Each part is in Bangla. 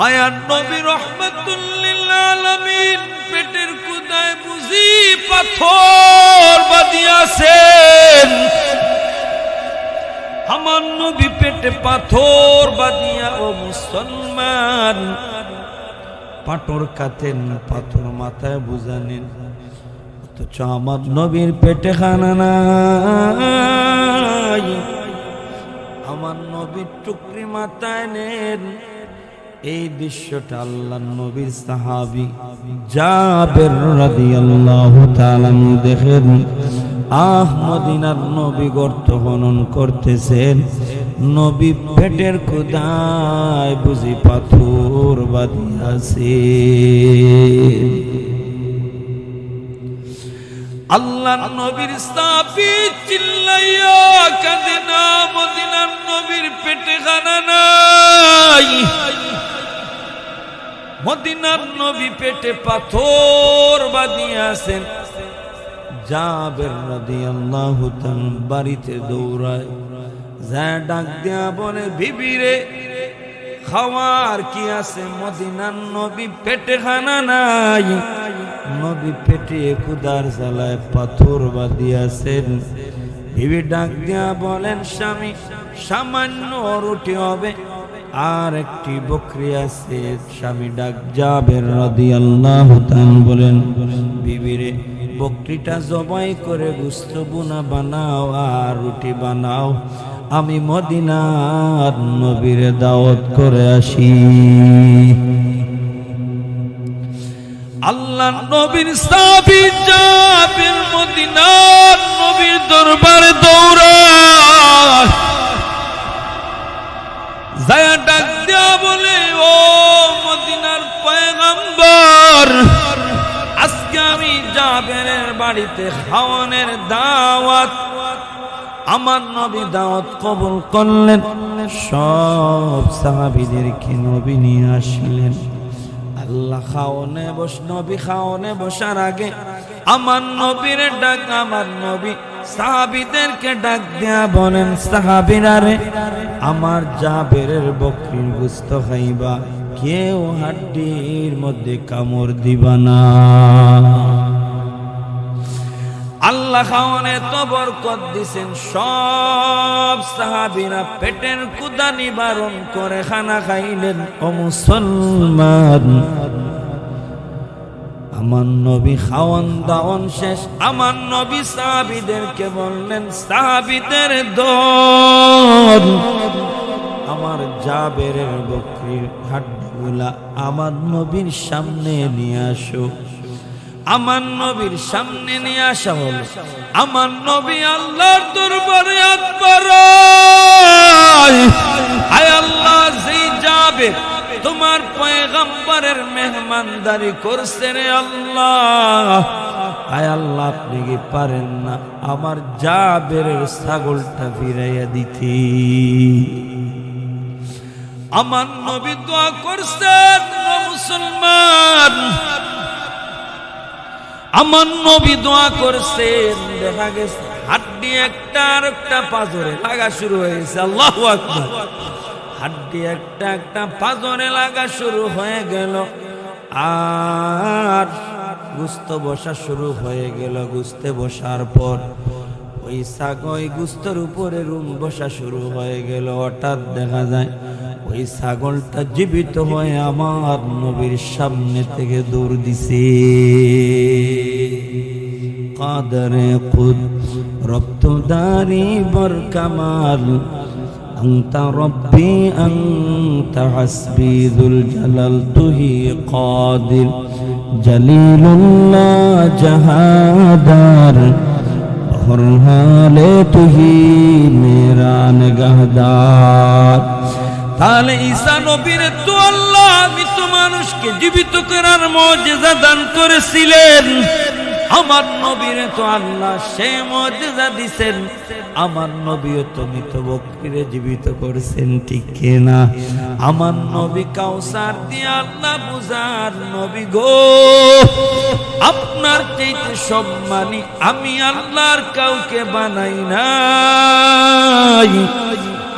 মায়ার নবী রহমাতুল লিল আলামিন পেটের কুদায় বুঝি পাথর বাঁধিয়াছেন। আমার নবী পেটে পাথর বাঁধিয়া ও মুসলমান পাথর কাতেন, পাথর মাথায় বুঝানেন, অথচ আমার নবীর পেটে খানা নাই। আমার নবীর টুকরি মাথায় নেন। এই দৃশ্যটা আল্লাহর নবীর সাহাবী জাবের রাদিয়াল্লাহু তাআলা দেখেন। মদিনার নবী গর্ত খনন করতেছেন, নবী পেটের ক্ষুধায় বুঝি পাথর বাঁধিয়াছে। আল্লাহর নবীর সাহাবী চিল্লাইয়া কাঁদে না, মদিনার নবীর পেটে খানা নাই। মদিনার নবী পেটে পাথর বাঁধিয়াছেন। জাবের রাদিয়াল্লাহু তাআলা বাড়িতে দৌড়ায়, যা ডাক দিয়া বলে, বিবি রে খাওয়ার কি আছে? মদিনার নবী পেটে খানা নাই। নবী পেটে ক্ষুধার জ্বালায় পাথর বাঁধিয়াছেন। বিবি ডাক দিয়া বলেন, স্বামী সামান্য রুটি হবে, আর একটি বকরি আছে। স্বামী ডাক জাবের রাদিয়াল্লাহু তাআলা বলেন, বিবি রে বকরিটা জবাই করে গোশত বুনা বানাও আর রুটি বানাও, আমি মদিনার নবীর দাওয়াত করে আসি। আল্লাহর নবীর সাহাবী জাবের মদিনার নবীর দরবারে দৌড়ায়, যায়া ডাক দিয়া বলে, ও মদিনার পয়গম্বর, আজকে আমি জাবেরের বাড়িতে খাওয়ানোর দাওয়াত। আমার নবী দাওয়াত কবুল করলেন, সব সাহাবীদেরকে নবী নিয়ে আসলেন। আল্লাহ খাওয়ানে নবী খাওয়ানে বসার আগে আমার নবীর ডাক, আমার নবী সাহাবীদেরকে ডাক দিয়া বলেন, সাহাবীরা রে, আমার জাবেরের বকরির গোশত খাইবা, কেউ হাড্ডির মধ্যে কামড় দিবা না। আল্লাহ খাওয়ানে তো বরকত দিছেন, সব সাহাবীরা পেটের ক্ষুধা নিবারণ করে খানা খাইলেন। ও মুসলমান, আমার নবী খাওয়ান দাওয়ান শেষ, আমার নবী সাহাবীদেরকে বললেন, সাহাবীদের দল আমার জাবেরের বকরির হাড্ডিগুলা আমার নবীর সামনে নিয়ে আসো। আমার নবীর সামনে নিয়ে আসা হলো। আমার নবী আল্লাহর দরবারে হাত বাড়ায়, আয় আল্লাহ, যেই জাবের তোমার পয়গম্বরের মেহমানদারি করছে রে আল্লাহ, আয় আল্লাহ, আপনি কি পারেন না আমার জাবেরের ছাগলটা ফিরাইয়া দিতে? আমার নবী দোয়া করছেন। মুসলমান, আমার নবী দোয়া করছেন, দেখা গেছে হাড্ডি একটা আর একটা পাঁজরে লাগা শুরু হয়েছে। আল্লাহু আকবার। হাড্ডি একটা একটা পাঁজরে লাগা শুরু হয়ে গেল, আর গোশত বসা শুরু হয়ে গেল। গোশতে বসার পর ওই ছাগল গোশতের উপরে রুম বসা শুরু হয়ে গেল। হঠাৎ দেখা যায় ওই ছাগলটা জীবিত হয়ে আমার নবীর সামনে থেকে দৌড় দিছে। কাদরে কুদ রব্তদারি বর কামাল, আনতা রব্বি আনতা হাসবি যুল জালাল, তুহি কাদির জলিলুল্লাহ জাহাদার, হর হালে তুহি মেরা নিগাহদার। তাহলে ঈসা নবীর তো আল্লাহ মৃত মানুষকে জীবিত করার মুজিজা দান করেছিলেন। আমার নবীর তো আল্লাহ সেই মুজিজা দিবেন। আমার নবীও তো মৃত বকরিরে জীবিত করেছেন, ঠিক কিনা? আমার নবী কাউসার দিয়ে আল্লাহ বুঝার নবী গো, আপনার চাইতে সম্মানী আমি আল্লাহর কাউকে বানাই নাই।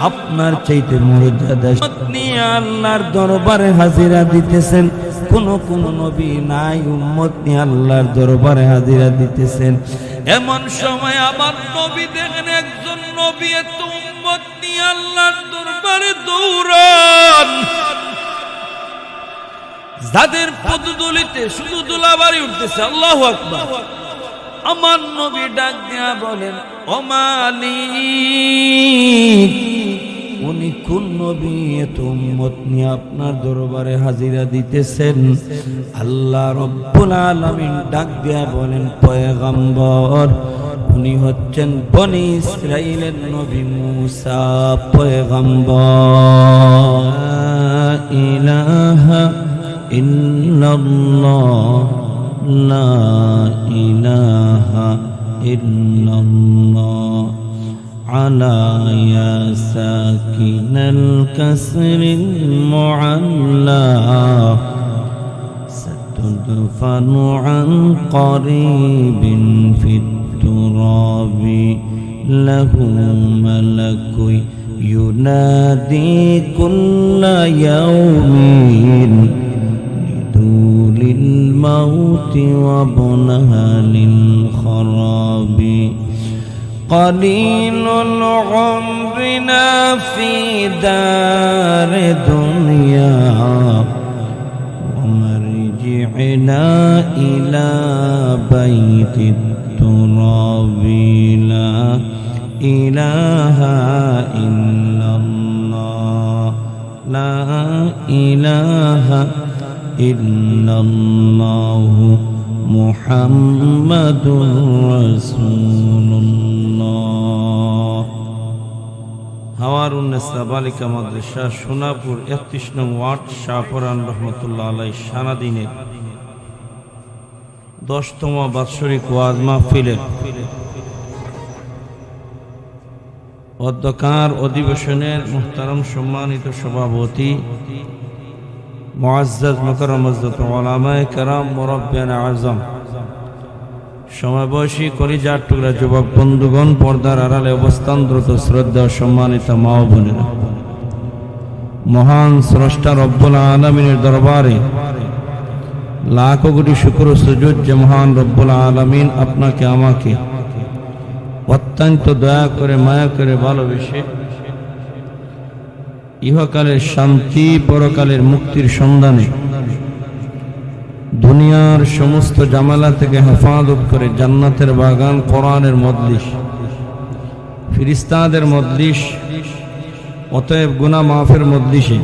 আপনার চাইতে মর্যাদা নিয়ে আল্লাহর দরবারে হাজিরা দিতেছেন। কোন কোন নবী নাই উম্মত নিয়ে আল্লাহর দরবারে হাজিরা দিতেছেন। এমন সময় আমার নবী দেখেন একজন নবী এত উম্মত নিয়ে আল্লাহর দরবারে দৌড়ান, যাদের পদধূলিতে শুধু ধুলাবাড়ি উঠতেছে। আল্লাহু আকবার। আমার নবী ডাক দিয়া বলেন, ও মালিক, উনি কোন নবী এত উম্মত নিয়ে আপনার দরবারে হাজিরা দিতেছেন? আল্লাহ রব্বুল আলামিন ডাক দিয়া বলেন, পয়গম্বর, উনি হচ্ছেন বনি ইসরাইলের নবী মূসা পয়গম্বর। লা ইলাহা ইল্লাল্লাহ, লা ইলাহা ইল্লাল্লাহ। على يا ساكن الكسر المعلى ستدفن عن قريب في التراب له ملك ينادي كل يوم لدول الموت وابنها للخراب قليل عمرنا في دار دنيا ومرجعنا إلى بيت التراب لا إله إلا الله لا إله إلا الله محمد رسول الله। হাওয়ারুন্নেসা বালিকা মাদ্রাসা সোনাপুর 31 নং ওয়ার্ড শাহপরান রহমতুল্লাহ আলাইহি সারাদিনের 10তম বাৎসরিক ওয়াজ মাহফিলের অধ্যকার অধিবেশনের মুহতারাম সম্মানিত সভাপতি মুআজ্জাজ মুকাররম হযরত উলামায়ে কেরাম মুরব্বিয়ানে আযম, সমবয়সী কলিজার টুকরা যুবক বন্ধুগণ, পর্দার আড়ালে অবস্থানরত শ্রদ্ধা সম্মানিত মা ও বোনেরা, মহান স্রষ্টা রব্বুল আলামিনের দরবারে লাখো কোটি শুকর ও সুজুদ যে মহান রব্বুল আলামিন আপনাকে আমাকে অত্যন্ত দয়া করে মায়া করে ভালোবেসে ইহকালের শান্তি পরকালের মুক্তির সন্ধানে দুনিয়ার সমস্ত জামালা থেকে হেফাজত করে জান্নাতের বাগান, কোরআনের মজলিস, ফেরেশতাদের মজলিস, অতএব গুনাহ মাফের মজলিসে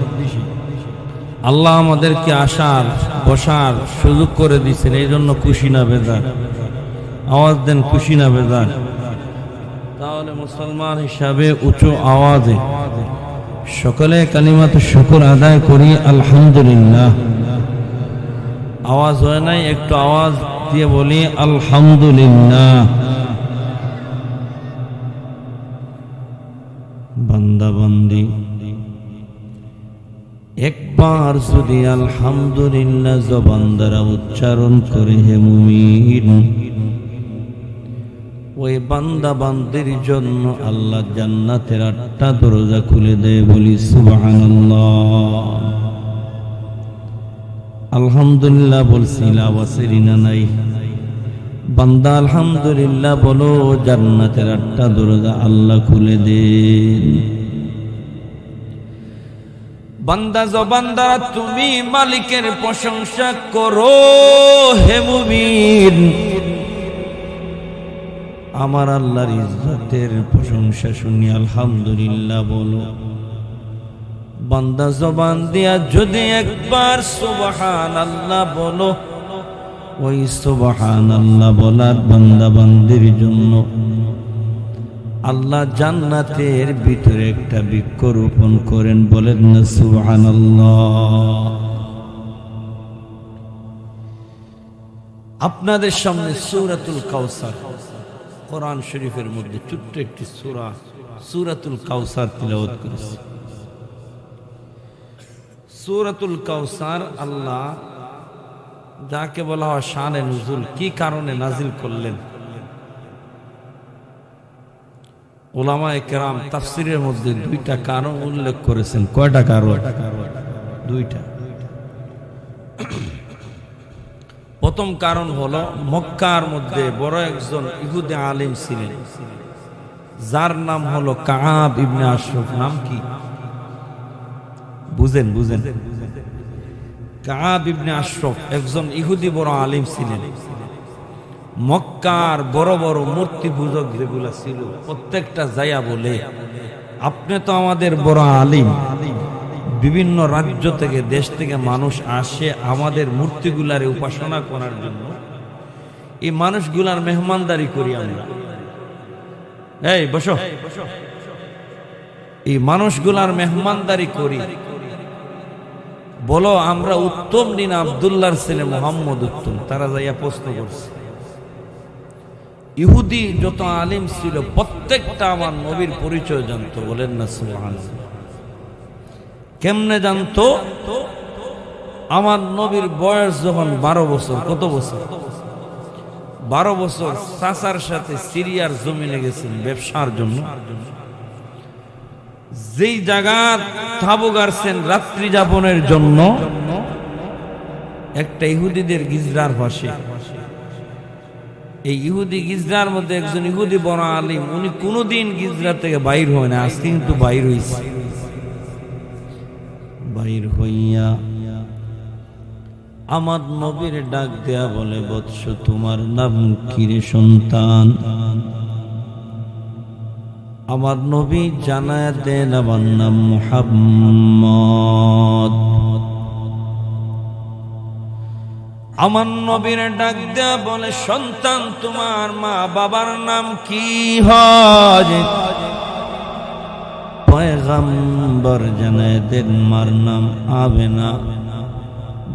আল্লাহ আমাদেরকে আসার বসার সুযোগ করে দিয়েছেন। এই জন্য খুশি না বেজার? আওয়াজ দেন খুশি না বেজার? তাহলে মুসলমান হিসাবে উঁচু আওয়াজে সকলে কালিমাত শুকর আদায় করি আলহামদুলিল্লাহ। আওয়াজ হয় নাই, একটু আওয়াজ দিয়ে বলি আলহামদুলিল্লাহ। বান্দা বান্দি একবার যদি আলহামদুলিল্লাহ জবান দ্বারা উচ্চারণ করে, হে মুমিন, ওই বান্দা বান্দির জন্য আল্লাহ জান্নাতের 8টা দরজা খুলে দেয়। বলি সুবহানাল্লাহ। আলহামদুলিল্লাহ বলছি, লাওয়াসিরি না নাই? বান্দা আলহামদুলিল্লাহ বলো, জান্নাতের 8টা দরজা আল্লাহ খুলে দেন। বান্দা জবান দ্বারা তুমি মালিকের প্রশংসা করো, হে মুমিন, আমার আল্লাহর ইজ্জতের প্রশংসা শুনি আলহামদুলিল্লাহ বলো। বান্দা জবান দিয়া যদি একবার সুবহানাল্লাহ বলো, ওই সুবহানাল্লাহ বলার বান্দা বান্দির জন্য আল্লাহ জান্নাতের ভিতরে একটা বৃক্ষ রোপণ করেন। বলেন না সুবহানাল্লাহ। আপনাদের সামনে সূরাতুল কাউসার, কোরআন শরীফের মধ্যে ছোট্ট একটি সূরা, সূরাতুল কাউসার তিলাওয়াত করেছি। সূরাতুল কাউসার আল্লাহ যাকে বলা হয় শানে নুজুল, কি কারণে নাজিল করলেন? উলামায়ে কেরাম তাফসীরের মধ্যে দুইটা কারণ উল্লেখ করেছেন। কয়টা কারণ? দুইটা। প্রথম কারণ হলো মক্কার মধ্যে বড় একজন ইহুদি আলিম ছিলেন, যার নাম হলো কাআব ইবনে আশরাফ। নাম কি? বুঝেন? কাআব ইবনে আশরাফ একজন ইহুদি বড় আলিম ছিলেন। মক্কার বড় বড় মূর্তি পূজক যেগুলা ছিল প্রত্যেকটা যাইয়া বলে, আপনি তো আমাদের বড় আলিম, বিভিন্ন রাজ্য থেকে দেশ থেকে মানুষ আসে আমাদের মূর্তিগুলার উপাসনা করার জন্য, এই মানুষগুলার মেহমানদারি করি আমরা। এই বসো, এই মানুষগুলার মেহমানদারি করি, বলো আমরা উত্তম দিন আব্দুল্লাহর ছেলে মুহাম্মদ উত্তম। তারা যাইয়া প্রশ্ন করছে। ইহুদি যত আলিম ছিল প্রত্যেকটা আমার নবীর পরিচয় জানতো। বলেন না সুবহানাল্লাহ। কেমনে জানতো? আমার নবীর বয়স যখন 12 বছর, কত বছর? 12 বছর চাচার সাথে সিরিয়ার জমিনে গেছেন ব্যবসার জন্য। যেই জায়গা তাঁবু গাড়ছেন রাত্রি যাপনের জন্য, একটা ইহুদিদের গিজরার পাশে। এই ইহুদি গিজরার মধ্যে একজন ইহুদি বড় আলিম, উনি কোনোদিন গিজরা থেকে বাইর হয় না, আজকে কিন্তু বাইর হইছে। বাইর হইয়া আমার নবীর ডাক দেয়া বলে, বৎস তোমার নাম কি রে সন্তান? আমার নবী জানায়া দেন আমার নাম মুহাম্মদ। আমার নবীর ডাক দেয়া বলে, সন্তান তোমার মা বাবার নাম কি হয়? পয়গম্বর জানায় দেন মার নাম আমেনা,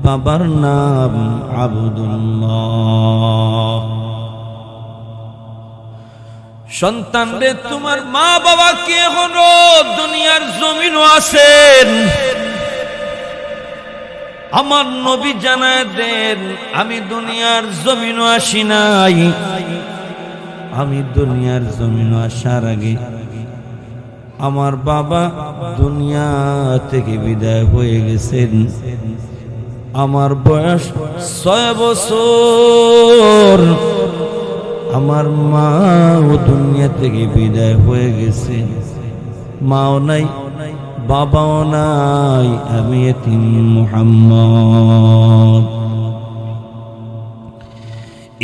বাবার নাম আব্দুল্লাহ। সন্তান রে, তোমার মা বাবা কে এখনো দুনিয়ার জমিনও আছেন? আমার নবী জানায় দেন, আমি দুনিয়ার জমিনও আসি নাই। আমি দুনিয়ার জমিনও আসার আগে আমার বাবা দুনিয়া থেকে বিদায় হয়ে গেছেন। আমার বয়স 6 বছর। আমার মাও দুনিয়া থেকে বিদায় হয়ে গেছে। মাও নাই, বাবাও নাই, আমি এতিম মুহাম্মদ।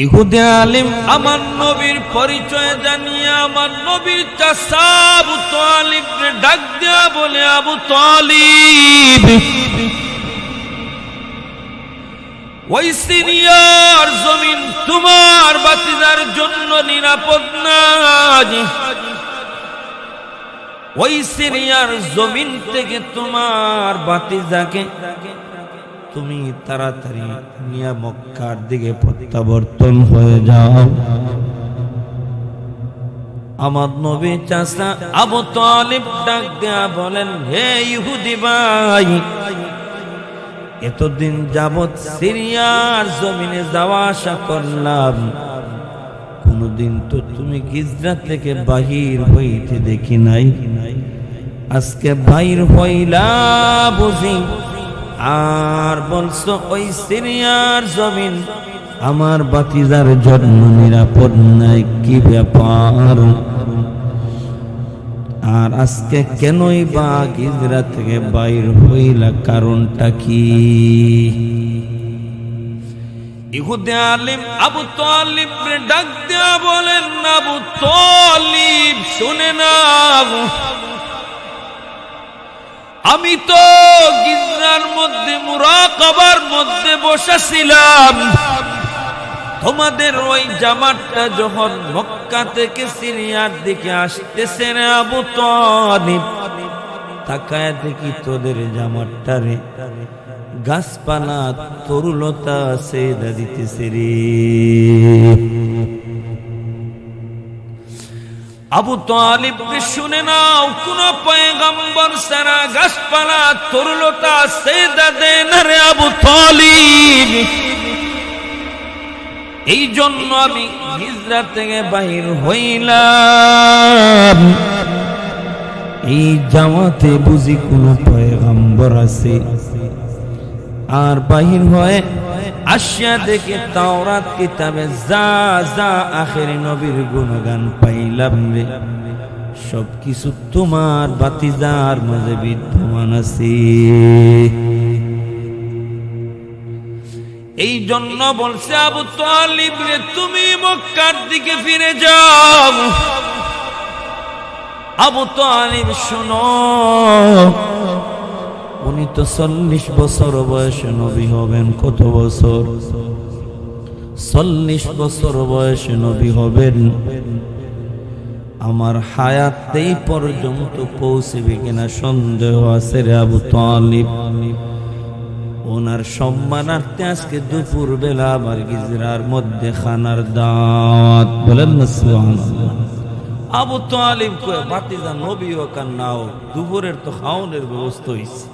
ইহুদি আলিম আমার নবীর পরিচয় জানিয়ে আমার নবীর চাচা আবু তালিব ডাক দেয়া বলে, আবু তালিব, ওই সিরিয়ার জমিন তোমার বাতিজার জন্য নিরাপদ নাই। ওই সিরিয়ার জমিন থেকে তোমার বাতিজাকে তুমি তাড়াতাড়ি নিয়ে মক্কার দিকে প্রত্যাবর্তন হয়ে যাও। আমার নবী চাচা আবু তালিব ডাক দেয়া বলেন, হে ইহুদি ভাই, এতদিন যাবৎ সিরিয়ার জমিনে যাওয়া আসা করলাম, কোনদিন তো তুমি গিজরা থেকে বাহির হইতে দেখি নাই। আজকে বাহির হইলা বুঝি, আর বলছো ওই সিরিয়ার জমিন আমার বাতিজার জন্য নিরাপদ নাই, কি ব্যাপার? আর আজকে কেনই বা গিজরা থেকে বাইর হইলা, কারণটা কি? ইহুদি আলিম আবু তালিব ডাক দেয়া বলেন, আবু তালিব শুনে নাও, আমি তো গিজরার মধ্যে মুরাকাবার মধ্যে বসেছিলাম। তোমাদের ওই জামাতটা যখন মক্কা থেকে সিরিয়ার দিকে আসতেছে রে আবু তালিব, তাকায় দেখি তোদের জামাতটা রে গাছপালা তরুলতা সেদা দিতেছে রে। আবু তালিব শুনে নাও, কোন পয়গম্বর সারা গাছপালা তরুলতা সেদা দেন রে আবু তালিব। এই জন্য আমি হিজরত থেকে বাহির হইলাম। এই জামাতে বুঝি কোন পয়গম্বর আছে? আর বাহির হয়ে আসিয়া দেখে তাওরাত কিতাবে যা যা আখেরি নবীর গুণগান পাইলাম রে, সবকিছু তোমার বাতিজার মাঝে বিদ্যমান আছে। এই জন্য বলছে আবু তালিব রে, তুমি মক্কার দিকে ফিরে যাও। আবু তালিব শোনো, উনি তো 40 বছর বয়সে নবী হবেন। কত বছর? 40 বছর বয়সে নবী হবেন। আমার হায়াতেই পর্যন্ত পৌঁছবে কিনা সন্দেহ আছে রে আবু তালিব। ওনার সম্মানার্থে আজকে দুপুর বেলা আবার গিজরার মধ্যে খানার দাওয়াত। বলেন না সুবহানাল্লাহ। আবু তালিব কয় বাতিজা নবী হোক আর না হোক, দুপুরের তো খাওয়ানোর ব্যবস্থা হয়েছে।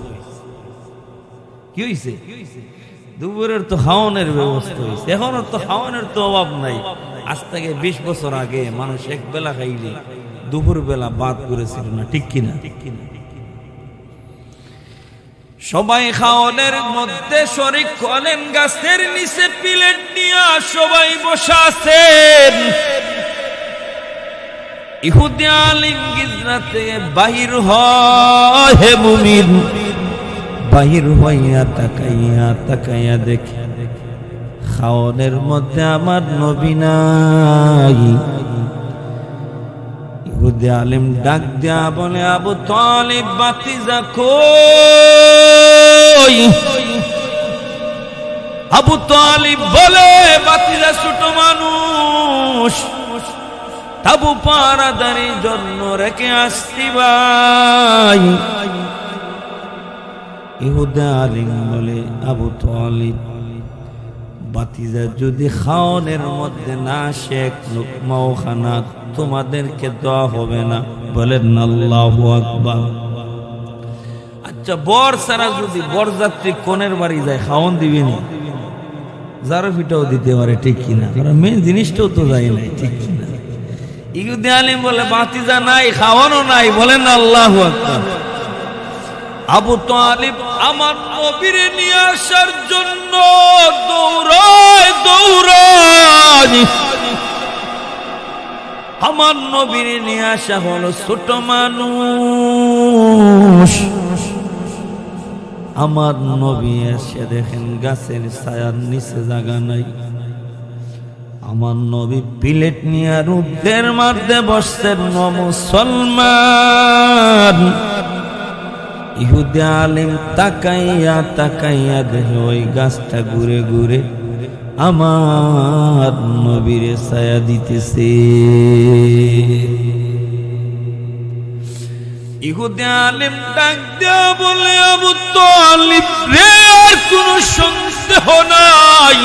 কি হয়েছে? দুপুরের তো খাওয়ানোর ব্যবস্থা হয়েছে। এখনো তো খাওয়ানোর তো অভাব নাই। আজ থেকে 20 বছর আগে মানুষ এক বেলা খাইলে দুপুর বেলা বাদ করেছিল না, ঠিক কিনা? সবাই খাওয়ানোর মধ্যে শরীক হলেন। গাছের নিচে প্লেট নিয়ে সবাই বসে আছেন। ইহুদি আলিম গিজরা থেকে বাহির হয়। হে মুমিন, বাহির হইয়া তাকাইয়া তাকাইয়া দেখে খাওয়ানোর মধ্যে আমার নবী নাই। ইহুদি আলিম ডাক দিয়া বলে, আবু তালিব বাতিজা কই? আবু তালিব বলে, বাতিজা ছোট মানুষ, তাবু পারাদারির জন্য রেখে আসছি ভাই। ইহুদা আলিম বলে, আবু তালিব বাতিজা যদি খাওয়ানোর মধ্যে না শেখ লুকমাও খানা তোমাদেরকে দেওয়া হবে না। বলেন আল্লাহু আকবার। আচ্ছা, বর সারা যদি বরযাত্রী কোনের বাড়ি যায় খাওয়ান দিবেনি? যারা ফিটাও দিতে পারে, ঠিক কিনা? মেন জিনিসটাও তো যায় নাই, ঠিক কিনা? ইহুদি আলিম বলে বাতিজা নাই, খাওয়ানো নাই। বলেন আল্লাহু আকবার। আবু তালিব আমার নবীর নিয়ে আসার জন্য দৌড়ায় দৌড়ায়। আমার নবীর নিয়ে আসা হলো ছোট মানুষ। আমার নবী এসে দেখেন গাছের ছায়ার নিচে জায়গা নাই। আমার নবী প্লেট নিয়ে রুদ্রের মধ্যে বসছেন। মুসলমান ইহুদি আলিম তাকাইয়া তাকাইয়া দেখে ওই গাছটা ঘুরে ঘুরে আমার নবীর ছায়া দিতেছে। ইহুদি আলিম ডাক দিয়া বলে, আবু তালিব রে, আর কোন সন্দেহ নাই,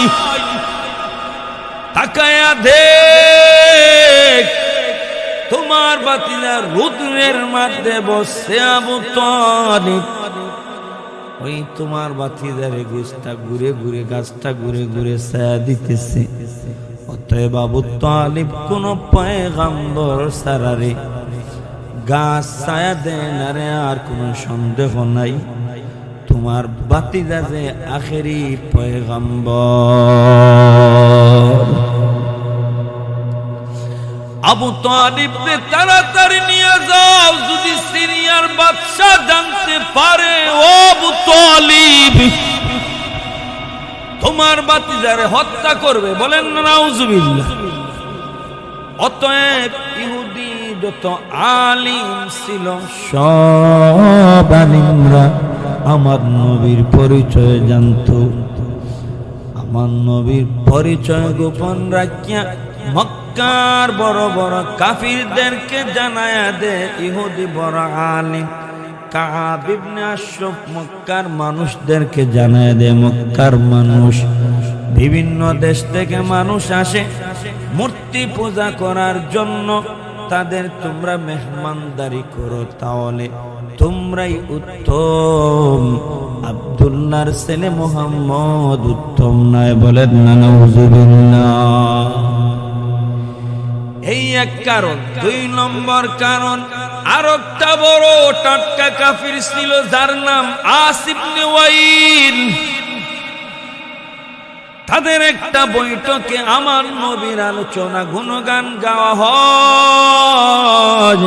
তাকায়া দেখ তোমার বাতিজা রুদ্রের মধ্যে বসে। আবু তালিব ওই তোমার বাতিজারে গাছটা ঘুরে ঘুরে ছায়া দিতেছে। অতএব আবু তালিব কোন পয়গম্বর সারারে গাছ ছায়া দেয় না রে, আর কোন সন্দেহ নাই তোমার বাতিজা যে আখেরি পয়গম্বর। আবু তালিব রে তাড়াতাড়ি নিয়ে যাও, যদি সিরিয়ার বাদশা জানতে পারে ও আবু তালিব তোমার বাতিজারে হত্যা করবে। বলেন নাউজুবিল্লাহ। অতএব ইহুদি যত আলিম ছিল সব আলিমরা আমার নবীর পরিচয় জানতো। আমার নবীর পরিচয় গোপন রাখিয়া মক্কার বড় বড় কাফিরদেরকে জানায়া দে। ইহুদি বড় আলিম কাব ইবনে আশরাফ মক্কার মানুষদেরকে জানায়া দে, মক্কার মানুষ বিভিন্ন দেশ থেকে মানুষ আসে মূর্তি পূজা করার জন্য। তাদের তোমরা মেহমানদারি করো, তাহলে তোমরাই উত্তম, আব্দুল্লাহর ছেলে মুহাম্মদ উত্তম নয়। বলেন না নাউযুবিল্লাহ। এই এক কারণ। 2 নম্বর কারণ, আর একটা বড় টাটকা কাফির ছিল যার নাম আস ইবনে ওয়াইল। তাদের একটা বৈঠকে আমার নবীর আলোচনা গুণগান গাওয়া হয়।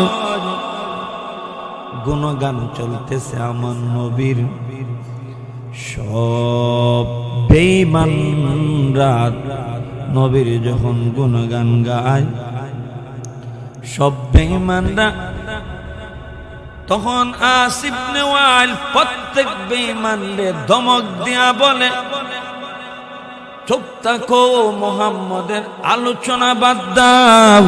গুণগান চলতেছে আমার নবীর। সব বেঈমানরা নবীর যখন গুণগান গায়, সব বেঈমানরা তখন আস ইবনে ওয়াইল প্রত্যেক বেঈমানদের ধমক দিয়া বলে, চুপ থাকো, মুহাম্মদের আলোচনা বাদ দাও।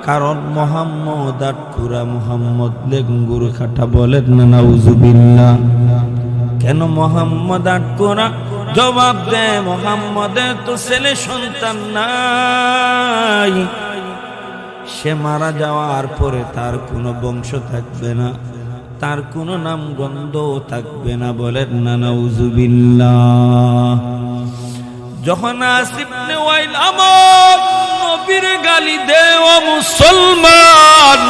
কারণ মুহাম্মদ আটকুরা, মুহাম্মদ লেঙ্গুর খাটা। বলেন না নাউযুবিল্লাহ। কেন মুহাম্মদ আটকুরা? জবাব দে, মুহাম্মদের তো ছেলে সন্তান নাই। সে মারা যাওয়ার পরে তার কোনো বংশ থাকবে না, তার কোনো নাম গন্ধ থাকবে না। বলেন না নাউযুবিল্লাহ। যখন আস ইবনে ওয়াইল আমার নবীর গালি দেয়, ও মুসলমান,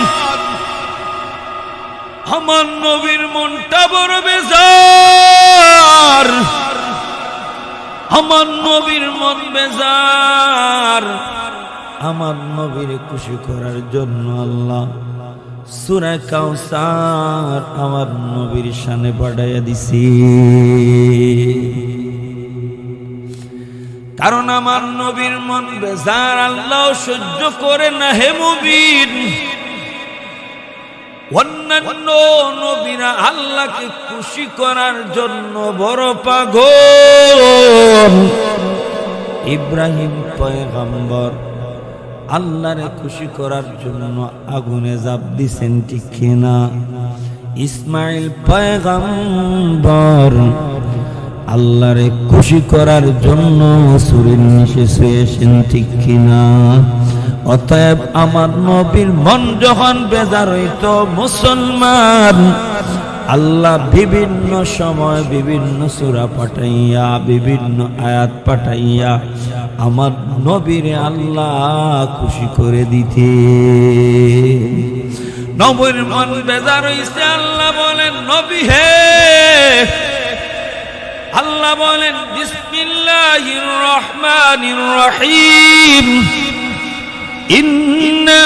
আমার নবীর মনটা বড় বেজার, আমার নবীর মন বেজার। আমার নবীর খুশি করার জন্য আল্লাহ সূরা কাউসার আমার নবীর শানে পাঠাইয়া দিছি। কারণ আমার নবীর মন বেজার, আল্লাহ সহ্য করে না। হে মুমিন, অন্যান্য নবীরা আল্লাহকে খুশি করার জন্য বড় পাগল। ইব্রাহিম পয়গম্বর আল্লাহরে খুশি করার জন্য আগুনে ঝাঁপ দিছেন, ঠিক কিনা? ইসমাইল পয়গম্বর আল্লাহরে খুশি করার জন্য সূরের নিচে শুয়েছেন, ঠিক কিনা? অতএব আমার নবীর মন যখন বেজার হইত, মুসলমান, আল্লাহ বিভিন্ন সময় বিভিন্ন সূরা পাঠাইয়া, বিভিন্ন আয়াত পাঠাইয়া আমার নবীরে আল্লাহ খুশি করে দিতে। নবীর মন বেজার হইছে, আল্লাহ বলেন, নবী হে, আল্লাহ বলেন, বিসমিল্লাহির রহমানির রহিম, ইন্না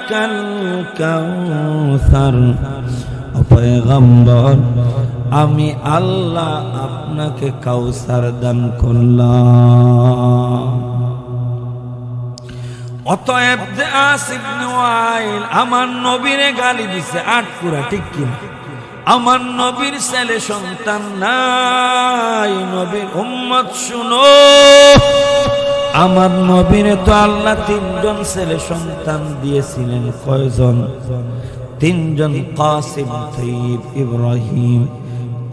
আ'তাইনাকাল কাউসার। পয়গম্বর, আমি আল্লাহ আপনাকে কাউসার দান করলাম। অতএব যে আস ইবনে ওয়াইল আমার নবীরে গালি দিছে আটকুরা, ঠিক কি? আমার নবীর ছেলে সন্তান নাই। নবীর উম্মত শুনো, আমার নবীরে তো আল্লাহ 3 জন ছেলে সন্তান দিয়েছিলেন। কয়জন? 3 জন। কাসিম, তাইব, ইব্রাহিম,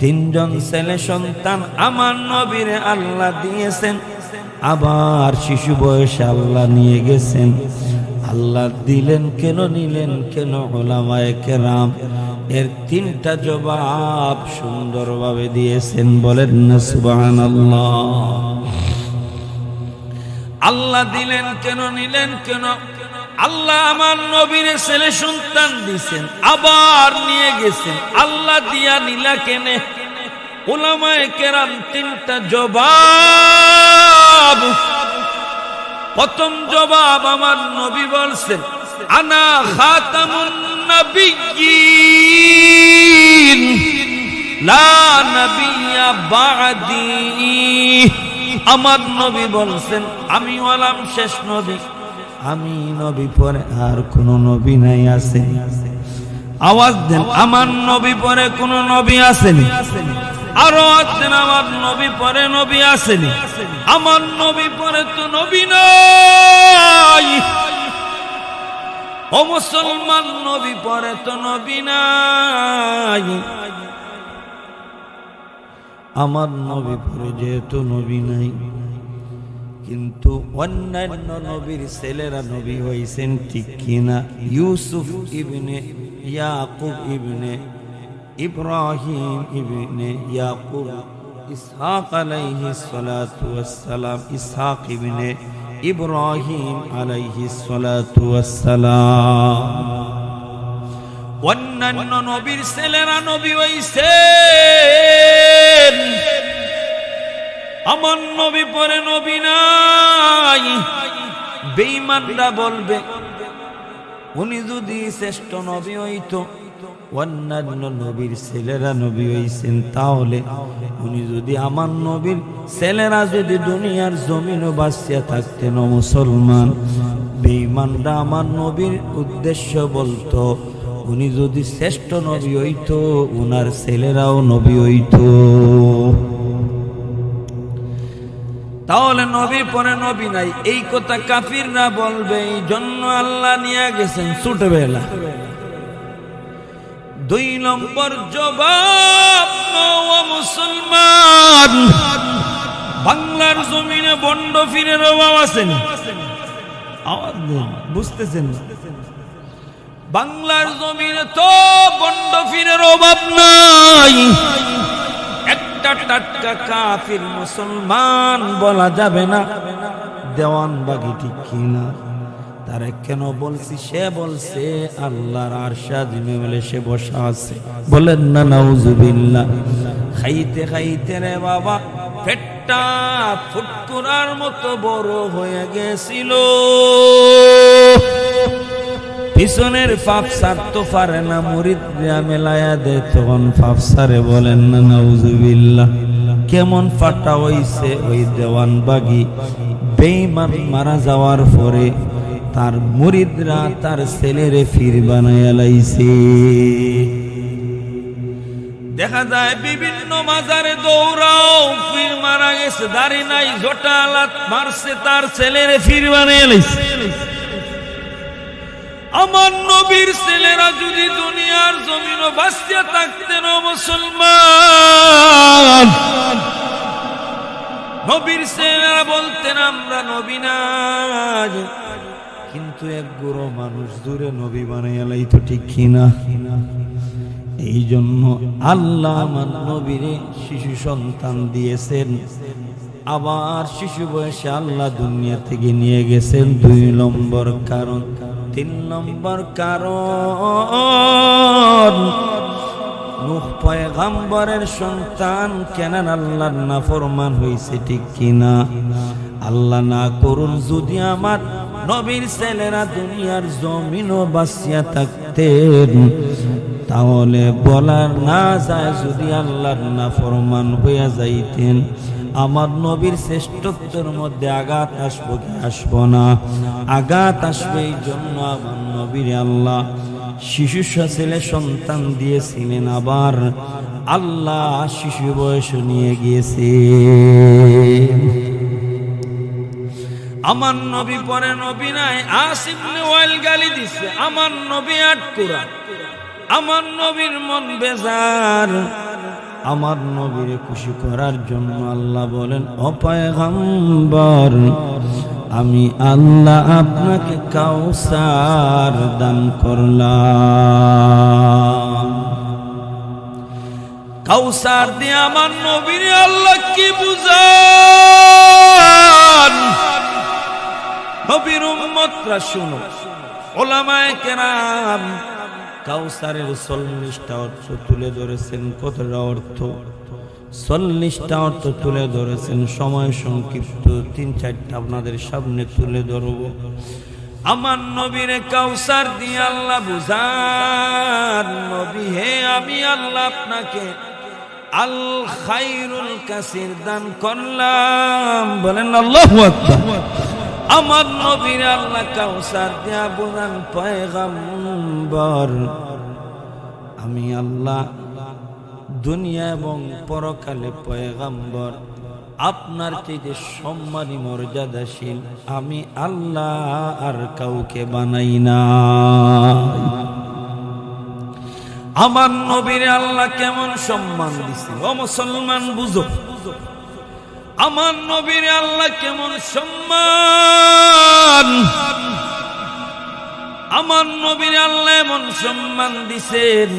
3 জন ছেলে সন্তান আমার নবীরে আল্লাহ দিয়েছেন। আবার শিশু বয়সে আল্লাহ নিয়ে গেছেন। আল্লাহ দিলেন কেন, নিলেন কেন? উলামায়ে কেরাম এর 3টা জবাব সুন্দরভাবে দিয়েছেন। বলেন না সুবহানাল্লাহ। আল্লাহ দিলেন কেন, নিলেন কেন? আল্লাহ আমার নবীর ছেলে সন্তান দিয়েছেন, আবার নিয়ে গেছেন। আল্লাহ দিয়া নিলা কেনে? উলামায়ে কেরাম 3টা জবাব। প্রথম জবাব আমার নবী বলছেন, আনা খাতামুন নবিয়্যিন লা নবিয়্যা বা'দি। আমার নবী বলছেন, আমি হলাম শেষ নবী, আমি নবী পরে আর কোন নবী নাই। আছে? আওয়াজ দেন, আমার নবী পরে কোন নবী আসেনি? আরো আছেন, আমার নবী পরে নবী আসেনি? আমার নবী পরে তো নবী নাই। ও মুসলমান, নবী পরে তো নবী নাই। আমার নবী পরে যেহেতু নবী নাই, কিন্তু অন্যান্য নবীর ছেলেরা নবী হয়েছেন ঠিক কিনা? ইউসুফ ইবনে ইয়াকুব ইবনে ইব্রাহিম ইবনে ইয়াকুব, ইসহাক আলাইহিস সালাতু ওয়াস সালাম, ইসহাক ইবনে ইব্রাহিম আলাইহিস সালাতু ওয়াস সালাম। অন্যান্য নবীর ছেলেরা নবী হইছেন, আমার নবী পরে নবী নাই। বেঈমানরা বলবে উনি যদি শ্রেষ্ঠ নবী হইতো, অন্যান্য নবীর ছেলেরা নবী হইছেন, তাহলে উনি যদি আমার নবীর ছেলেরা যদি দুনিয়ার জমিনও বাঁচিয়া থাকতেন। মুসলমান বেঈমানরা আমার নবীর উদ্দেশ্য বলতো উনি যদি শ্রেষ্ঠ নবী হইতো, উনার ছেলেরাও নবী হইতো। তাহলে নবীর পরে নবী নাই, এই কথা কাফিররা বলবে। এই জন্য আল্লাহ নিয়ে গেছেন ছোটবেলা। 2 নম্বর জবাব, মুসলমান বাংলার জমিনে বন্ড ফিরের অভাব আছে না? আওয়াজ দেন, বুঝতেছেন? বাংলার জমিনে তো বন্ড ফিরের অভাব নাই। একটা টাটকা কাফির মুসলমান বলা যাবে না দেওয়ানবাগি, ঠিক কিনা? তারে কেন বলছি? সে বলছে আল্লাহর আরশে আজিমে বলে সে বসা আছে। বলেন না নাউজুবিল্লাহ। খাইতে খাইতে রে বাবা পেটটা ফুটকুরার মতো বড় হয়ে গেছিল। পিছনের ফাফসার তো পারে না, মুরিদ মেলায়া দেয়, তখন ফাফসারে বলেন না নাউজুবিল্লাহ। কেমন ফাটা হইছে ওই দেওয়ানবাগি। বেঈমান মারা যাওয়ার পরে তার মুরিদরা তার ছেলেরে ফির বানায়া লাইছে। দেখা যায় বিভিন্ন মাজারে দৌড়াও, ফির মারা গেছে, দাড়ি নাই, জটা আলাত মারছে, তার ছেলেরে ফির বানায়া লাইছে। আমার নবীর ছেলেরা যদি দুনিয়ার জমিনও বাঁচিয়া থাকতেন, মুসলমান নবীর ছেলেরা বলতেন আমরা নবী নাই, কিন্তু এক গুরু মানুষ দূরে নবী বানাইয়া লাইতো, ঠিক কিনা? এই জন্য আল্লাহ আমার নবীরে শিশু সন্তান দিয়েছেন, আবার শিশু বয়সে আল্লাহ দুনিয়া থেকে নিয়ে গেছেন। 2 নম্বর কারণ। 3 নম্বর কারণ, নূহ পয়গম্বরের সন্তান কেনান আল্লাহর নাফরমান হইছে, ঠিক কিনা? আল্লাহ না করুন যদি আমার নবীর ছেলেরা দুনিয়ার জমিনও বাঁচিয়া থাকতেন, তাহলে বলার না যায় যদি আল্লাহর নাফরমান হইয়া যাইতেন, আমার নবীর শ্রেষ্ঠত্বের মধ্যে আঘাত আসবো কি আসবো না? আঘাত আসবে। এই জন্য আমার নবীর আল্লাহ শিশু ছেলে সন্তান দিয়েছিলেন, আবার আল্লাহ শিশু বয়স নিয়ে গিয়েছে। আমার নবী পরে নবী নাই। আসিফ ইবনে ওয়াইল গালি দিছে, আমার নবী আটকুরা, আমার নবীর মন বেজার। আমার নবীরে খুশি করার জন্য আল্লাহ বলেন, ও পয়গম্বর, আমি আল্লাহ আপনাকে কাউসার দান করলাম। কাউসার দিয়ে আমার নবীরে আল্লাহ কি বুঝান? নবীর উম্মতরা শুনো, উলামায়ে কেরাম কাউসারের 40টা অর্থ তুলে ধরেছেন। কতটা অর্থ? 40টা অর্থ তুলে ধরেছেন। সময় সংক্ষিপ্ত, 3-4টা আপনাদের সামনে তুলে ধরব। আমার নবীরে কাউসার দিয়ে আল্লাহ বুঝান, নবী হে, আমি আল্লাহ আপনাকে আল খায়রুল কাসির দান করলাম। বলেন আল্লাহু আকবার। আমার নবীর আল্লাহ কাউসার দিয়া বুঝান, পয়গম্বর, আমি আল্লাহ দুনিয়া এবং পরকালে পয়গম্বর, আপনার চেয়ে সম্মানী মর্যাদাশীল আমি আল্লাহ আর কাউকে বানাই না। আমার নবীর আল্লাহ কেমন সম্মান দিছে, ও মুসলমান বুঝো। আমার নবীর আল্লাহ কেমন সম্মান, আমার নবীর আল্লাহ এমন সম্মান দিছেন।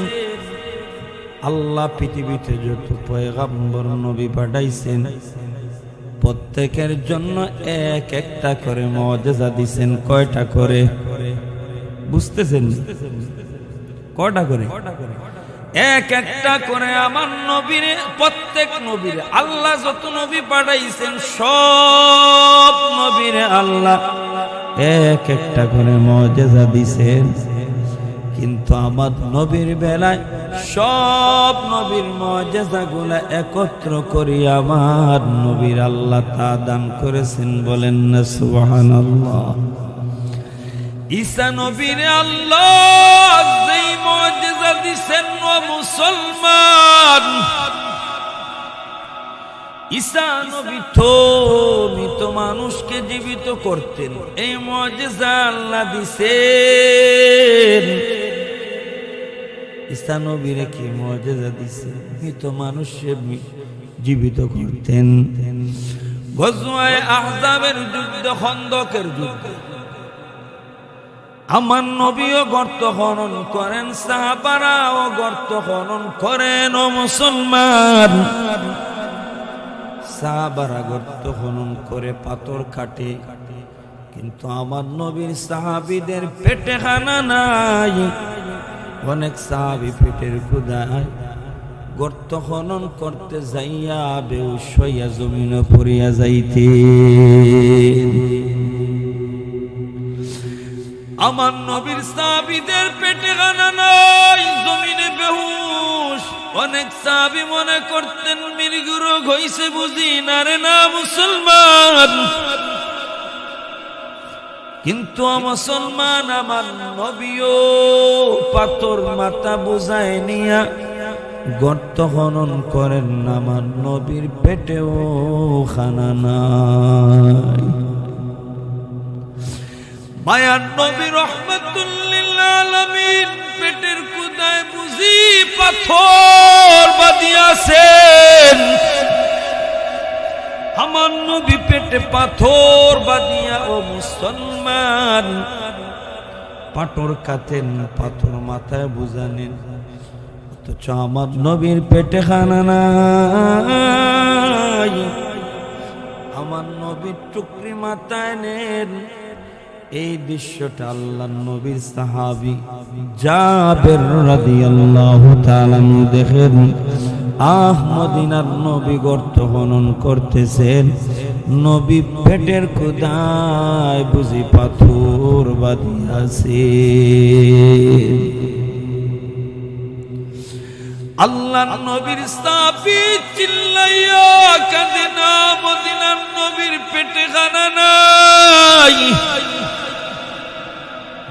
আল্লাহ পৃথিবীতে যত পয়গম্বর নবী পাঠাইছেন প্রত্যেকের জন্য এক একটা করে মুআজিজা দিছেন। কয়টা করে বুঝতেছেন? কয়টা করে? এক একটা করে আমার নবীর, প্রত্যেক নবীর আল্লাহ যত নবী পাঠাইছেন সব নবীর আল্লাহ এক একটা করে মুআজিজা দিছেন। কিন্তু আমার নবীর বেলায় সব নবীর মুআজিজাগুলো একত্র করে আমার নবীর আল্লাহ তা দান করেছেন। বলেন না সুবহানাল্লাহ। ঈসা নবীর আল্লাহ যেই মুআজিজা দিছেন ও মুসলমান, ঈসা নবী তো মৃত মানুষকে জীবিত করতেন, এই মুআজিজা আল্লাহ দিছেন। ঈসা নবীরে কি মুআজিজা দিছেন? মৃত মানুষকে জীবিত করতেন। গজওয়ায়ে আহজাবের যুদ্ধ, খন্দকের যুদ্ধ আমার নবীও গর্ত খনন করেন, সাহাবারাও গর্ত খনন করেন। ও মুসলমান, সাহাবারা গর্ত খনন করে পাথর কাটে, কিন্তু আমার নবীর সাহাবীদের পেটে খানা নাই। অনেক সাহাবী পেটের ক্ষুধায় গর্ত খনন করতে যাইয়া বেহুশ হইয়া জমিনে পড়িয়া যাইতেন। আমার নবীর সাহাবীদের পেটে খানা নাই, জমিনে বেহুশ। অনেক সাহাবী মনে করতেন মৃত্যু রোগ হইছে বুঝি না রে না মুসলমান। কিন্তু মুসলমান, আমার নবীও পাথর মাথা বুঝায় নিয়া গর্ত খনন করেন, আমার নবীর পেটেও খানা নাই। মায়ার নবী রাহমাতুল লিল আলামিন পেটের ক্ষুধায় বুঝি পাথর বাঁধিয়াছেন। আমার নবী পেটে পাথর বাঁধিয়া ও মুসলমান পাথর কাটেন, পাথর মাথায় বুঝানেন, অথচ আমার নবীর পেটে খানা নাই। আমার নবীর টুকরি মাথায় নেন। এই দৃশ্যটা আল্লাহর নবীর সাহাবী জাবের রাদিয়াল্লাহু তাআলা দেখেন। মদিনার নবী গর্ত খনন করতেছেন, নবী পেটের ক্ষুধায় বুঝি পাথর বাঁধিয়াছে। আল্লাহর নবীর সাহাবী চিল্লাইয়া কাঁদে না, মদিনার নবীর পেটে খানা নাই।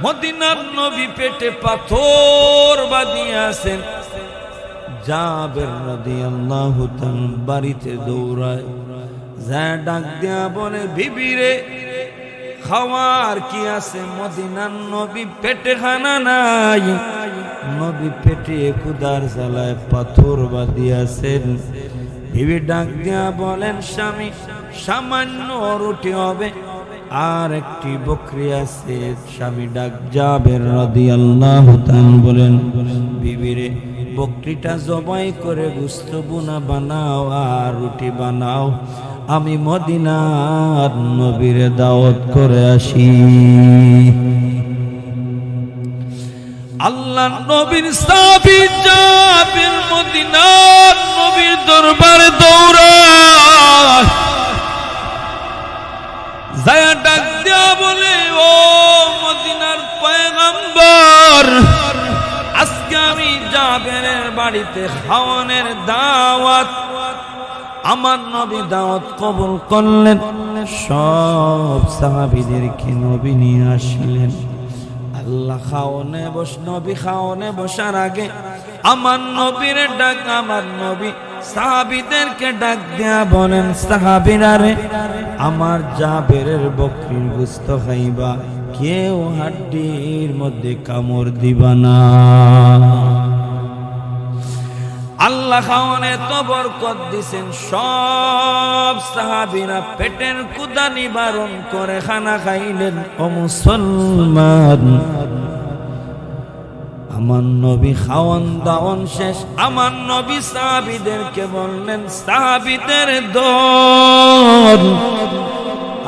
মদিনার নবী পেটে পাথর বাঁধিয়াছেন। জাবের রাদিয়াল্লাহু তাআলা বাড়িতে দৌড়ায়, যা ডাক দিয়া বলে, বিবি রে খাওয়ার কি আছে? মদিনার নবী পেটে খানা নাই। নবী পেটে ক্ষুধার জ্বালায় পাথর বাঁধিয়াছেন। বিবি ডাক দিয়া বলেন, স্বামী সামান্য রুটি হবে, আর একটি বকরি আছে। স্বামী ডাক জাবের রাদিয়াল্লাহু তাআলা বলেন, বিবি রে বকরিটা জবাই করে গোশত বুনা বানাও আর রুটি বানাও, আমি মদিনার নবীর দাওয়াত করে আসি। আল্লাহর নবীর সাহাবী জাবের মদিনার নবীর দরবারে দৌড়ায়, যায়া ডাক দিয়া বলে, ও মদিনার পয়গম্বর, আজকে আমি জাবেরের বাড়িতে খাওয়ানোর দাওয়াত। আমার নবী দাওয়াত কবুল করলেন, সব সাহাবীদেরকে নবী নিয়ে আসলেন। আল্লাহ খাওয়ানে নবী খাওয়ানে বসার আগে আমার নবীর ডাক, আমার নবী সাহাবীদেরকে ডাক দিয়া বলেন, সাহাবীরা রে, আমার জাবেরের বকরির গোশত খাইবা, কেউ হাড্ডির মধ্যে কামড় দিবা না। আল্লাহ আল্লাহ খাওয়ানে এত বরকত দিছেন, সব সাহাবীরা পেটের ক্ষুধা নিবারণ করে খানা খাইলেন। ও মুসলমান, আমার নবী খাওয়ান দাওয়ান শেষ, আমার নবী সাহাবীদেরকে বললেন, সাহাবীদের দল,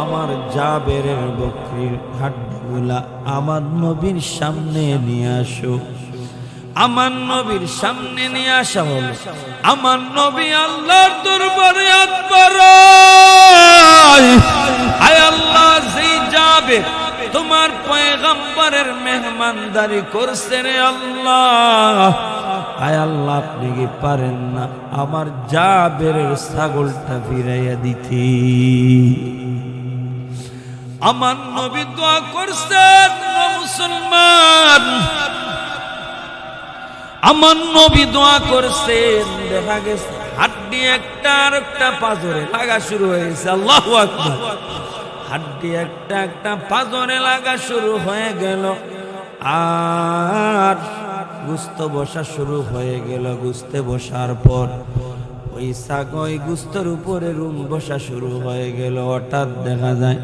আমার জাবেরের বকরির হাড্ডিগুলা আমার নবীর সামনে নিয়ে আসো। আমার নবীর সামনে নিয়ে আসা হলো। আমার নবী আল্লাহর দরবারে হাত বাড়ায়, আয় আল্লাহ, যেই যাবে তোমার পয়গম্বরের মেহমানদারি করছে রে আল্লাহ, আয় আল্লাহ, আপনি কি পারেন না আমার জাবেরের ছাগলটা ফিরাইয়া দিতে? আমার নবী দোয়া করছেন। মুসলমান, আমার নবী দোয়া করছেন, দেখা গেছে হাড্ডি একটা আর একটা পাথরে লাগা শুরু হয়েছে। আল্লাহু আকবার। হাড্ডি একটা একটা পাথরে লাগা শুরু হয়ে গেল, আর গুস্ত বসা শুরু হয়ে গেল। গুস্তে বসার পর ওই ছাগল গুস্তর উপরে রুম বসা শুরু হয়ে গেল। হঠাৎ দেখা যায়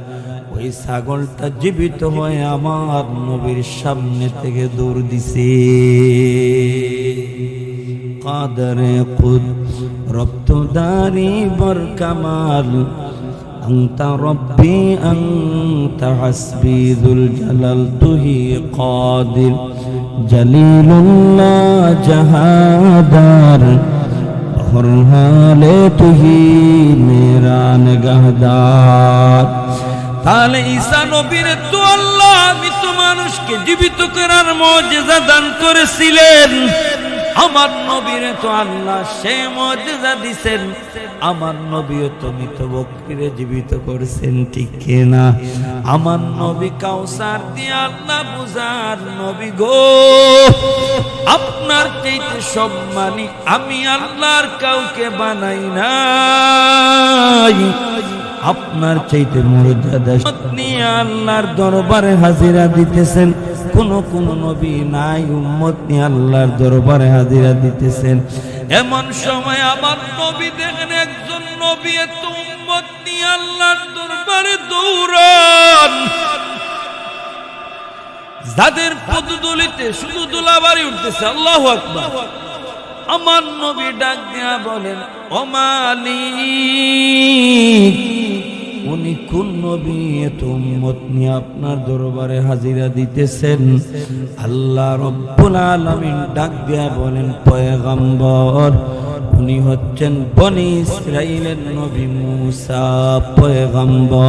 ওই ছাগলটা জীবিত হয়ে আমার নবীর সামনে থেকে দৌড় দিছে। কাদরে কুদ রব্তদারি বরকামাল, আনতা রব্বি আনতা হাসবি যুল জালাল, তুহি কাদির জলিলুল্লাহ জাহাদার, হর হালে তুহি মেরা নিগাহদার। তাহলে ঈসা নবীর তো আল্লাহ মৃত মানুষকে জীবিত করার মুজিজা দান করেছিলেন। আমার নবীর তো আল্লাহ সে মুজিজা দিবেন। আমার নবীও তো মৃত বকরিরে জীবিত করেছেন, ঠিক কিনা? আমার নবী কাউসার দিয়ে আল্লাহ বুঝার নবী গো, আপনার চাইতে সম্মানী আমি আল্লাহর কাউকে বানাই নাই। আপনার চাইতে মর্যাদা নিয়ে আল্লাহর দরবারে হাজিরা দিতেছেন। কোন কোন নবী নাই, উম্মত নিয়ে আল্লাহর দরবারে হাজিরা দিতেছেন। এমন সময় আমার নবী দেখেন একজন নবী এত উম্মত নিয়ে আল্লাহর দরবারে দৌড়ান, যাদের পদদলিতে শুধু দুলাবাড়ি উঠতেছে। আল্লাহু আকবার। আমার নবী ডাক দিয়া বলেন, ও মালিক, উনি কোন নবী এত উম্মত নিয়ে আপনার দরবারে হাজিরা দিতেছেন? আল্লাহ রব্বুল আলামিন ডাক দিয়া বলেন, পয়গম্বর, উনি হচ্ছেন বনি ইসরাইলের নবী মূসা পয়গম্বর।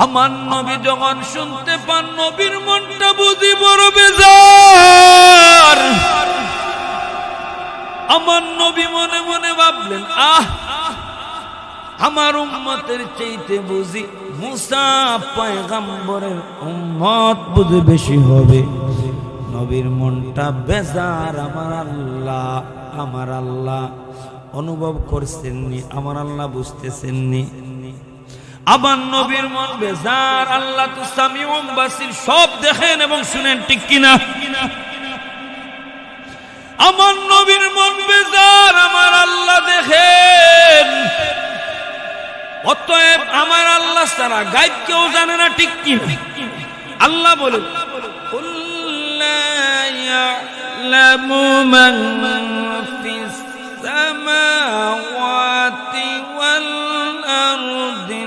আমার নবী যখন শুনতে পান, নবীর মনটা বুঝি বড় বেজার। আমার নবী মনে মনে ভাবলেন, আমার উম্মতের চাইতে বুঝি মূসা পয়গম্বরের উম্মত বুঝি বেশি হবে। নবীর মনটা বেজার। আমার আল্লাহ অনুভব করছেননি, আমার আল্লাহ বুঝতেছেননি। আমার নবীর মন বেজার। আল্লাহ তো সামিউম বাসির, সব দেখেন এবং শুনেন, ঠিক কিনা? আমার নবীর মন বেজার, আমার আল্লাহ দেখেন। অতএব আমার আল্লাহ ছাড়া গায়ব কেউ জানে না, ঠিক কিনা? আল্লাহ বলেন, কুল্লা ইয়ালামু মান ফিস সামাওয়াতি ওয়াল আরদি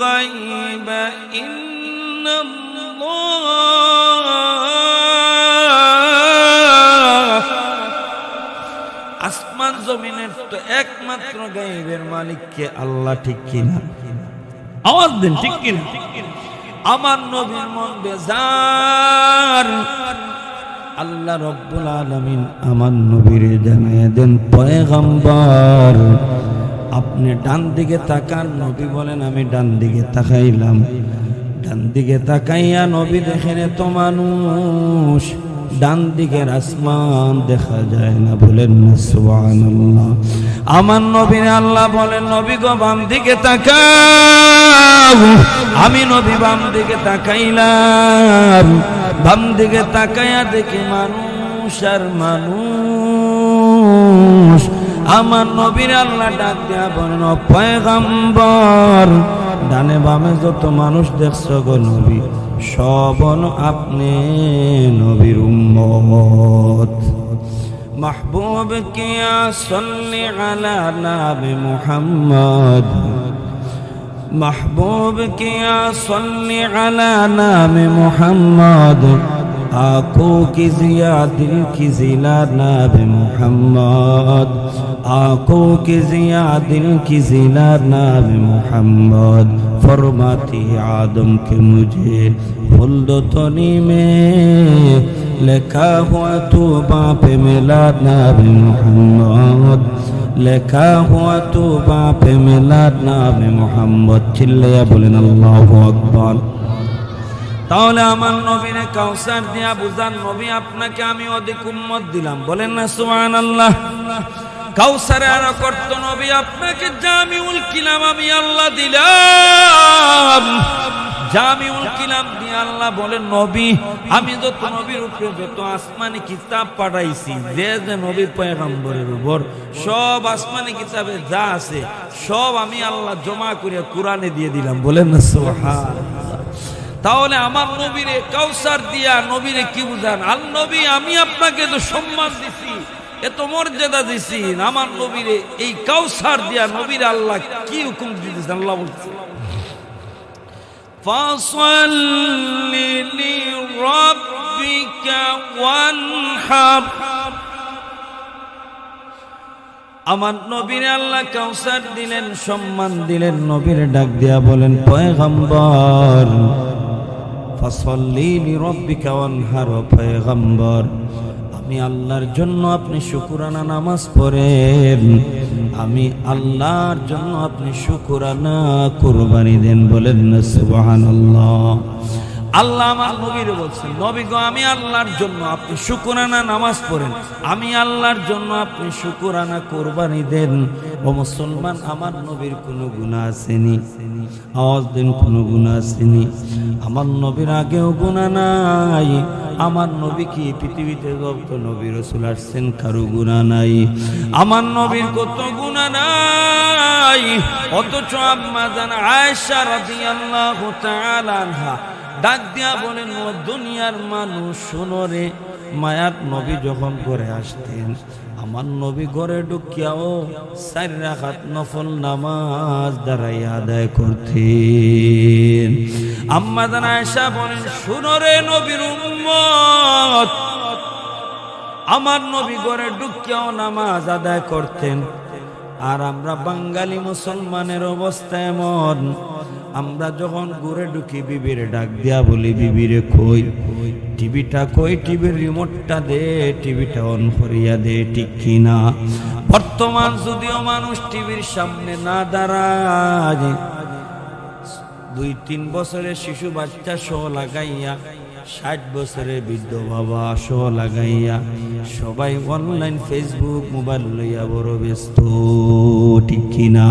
গায়বা ইন্নাল্লাহ। আসমান জমিনের তো একমাত্র গায়বের মালিক কে? আল্লাহ, ঠিক কিনা? আওয়াজ দেন, ঠিক কিনা? আমার নবীর মন বেজার। আল্লাহ রব্বুল আলামিন আমার নবীরে জানায় দেন, পয়গম্বর, আপনি ডান দিকে তাকান। নবী বলেন, আমি ডান দিকে তাকাইলাম। ডান দিকে তাকাইয়া নবী দেখেন এত মানুষ, ডান দিকের আসমান দেখা যায় না। বলেন না সুবহানাল্লাহ। আমার নবীর আল্লাহ বলেন, নবী গো বাম দিকে তাকাও। আমি নবী বাম দিকে তাকাইলাম। বাম দিকে তাকাইয়া দেখি মানুষ সংসার মানুষ। আমার নবীর আল্লাহ ডাক দেয়া বলেন, ও পয়গম্বর, ডানে বামে যত মানুষ দেখছো গো নবী, সব আপনি নবীর উম্মত। महबूब किया सल्ली अला नबी मुहम्मद, महबूब किया सल्ली अला नबी मुहम्मद, आंखों की जिया दिल की जिला नबी मुहम्मद, आंखों की जिया दिल की जिला नबी मुहम्मद। फरमाती आदम के मुझे खुल्दतनी में लिखा हुआ तूबा पे मिला नबी मुहम्मद, लिखा हुआ तूबा पे मिला नबी मुहम्मद। चिल्लाया बोलेन अल्लाहु আকবার। তাহলে আমার নবীরে কাউসার দিয়া বুঝান, নবী আপনাকে আমি অধিক উম্মত দিলাম, বলেন না সুবহানাল্লাহ। কাউসারে আর করত নবী আপনাকে জামিউল কিলাম আমি আল্লাহ দিলাম, জামিউল কিলাম দিয়ে আল্লাহ বলেন, নবী আমি যত নবীর উপরে যত আসমানি কিতাব পাঠাইছি, যে যে নবী পয়গম্বরের উপর সব আসমানি কিতাবে যা আছে সব আমি আল্লাহ জমা করে কোরআনে দিয়ে দিলাম, বলেন না সুবহানাল্লাহ। তাহলে আমার নবীরে কাউসার দিয়া নবীরে কি বুঝান? আল নবী আমি আপনাকে তো সম্মান দিছি, এত মর্যাদা দিছি, আমার নবীরে এই কাউসার দিয়া নবীর আল্লাহ কি হুকুম দিতেছেন? আল্লাহ বলছে, ফাসাল্লি লিরাব্বিকা ওয়ানহার। আমার নবীরে আল্লাহ কাউসার দিলেন, সম্মান দিলেন, নবীর ডাক দিয়া বলেন, পয়গম্বর ফাসাল্লি লিরাব্বিকা ওয়ানহার, পয়গম্বর আমি আল্লাহর জন্য আপনি শুকরানা নামাজ পড়েন, আমি আল্লাহর জন্য আপনি শুকরানা কুরবানি দেন, বলেন না সুবহানাল্লাহ। আল্লাহ আমার নবীরে বলছেন, নবী গো আমি আল্লাহর জন্য আপনি শুকরানা নামাজ পড়েন, আমি আল্লাহর জন্য আপনি শুকরানা কুরবানি দেন। ও মুসলমান, আমার নবীর কোনো গুনাহ আসেনি? আওয়াজ দেন, কোনো গুনাহ আসেনি? আমার নবীর আগেও গুনাহ নাই। আমার নবী কি পৃথিবীতে যত নবী রাসূল আসছেন কারো গুনাহ নাই? আমার নবীর কত গুনাহ নাই, অথচ আম্মা জান আয়েশা রাদিয়াল্লাহু তাআলা আনহা ডাক দিয়া বলেন, ও দুনিয়ার মানুষ শোনো রে, মায়ার নবী যখন ঘরে আসতেন, আমার নবী ঘরে ঢুকিয়াও 4 রাকাত নফল নামাজ দাঁড়াইয়া আদায় করতেন। আম্মা জান আয়েশা বলেন, শোনো রে নবীর উম্মত, আমার নবী ঘরে ঢুকিয়াও নামাজ আদায় করতেন। আর আমরা বাঙালি মুসলমানের অবস্থা এমন, আমরা যখন ঘরে ঢুকি বিবির ডাক দিয়া বলি, বিবিরে কই টিভিটা, কই টিভির রিমোটটা দে, টিভিটা অন করিয়া দে, ঠিক কিনা? বর্তমান যদিও মানুষ টিভির সামনে না দাঁড়ায়, 2-3 বছরের শিশু বাচ্চা সহ লাগাইয়া, 60 বছরের বৃদ্ধ বাবা সহ লাগাইয়া সবাই অনলাইন ফেসবুক মোবাইল লইয়া বড় ব্যস্ত, ঠিক কিনা?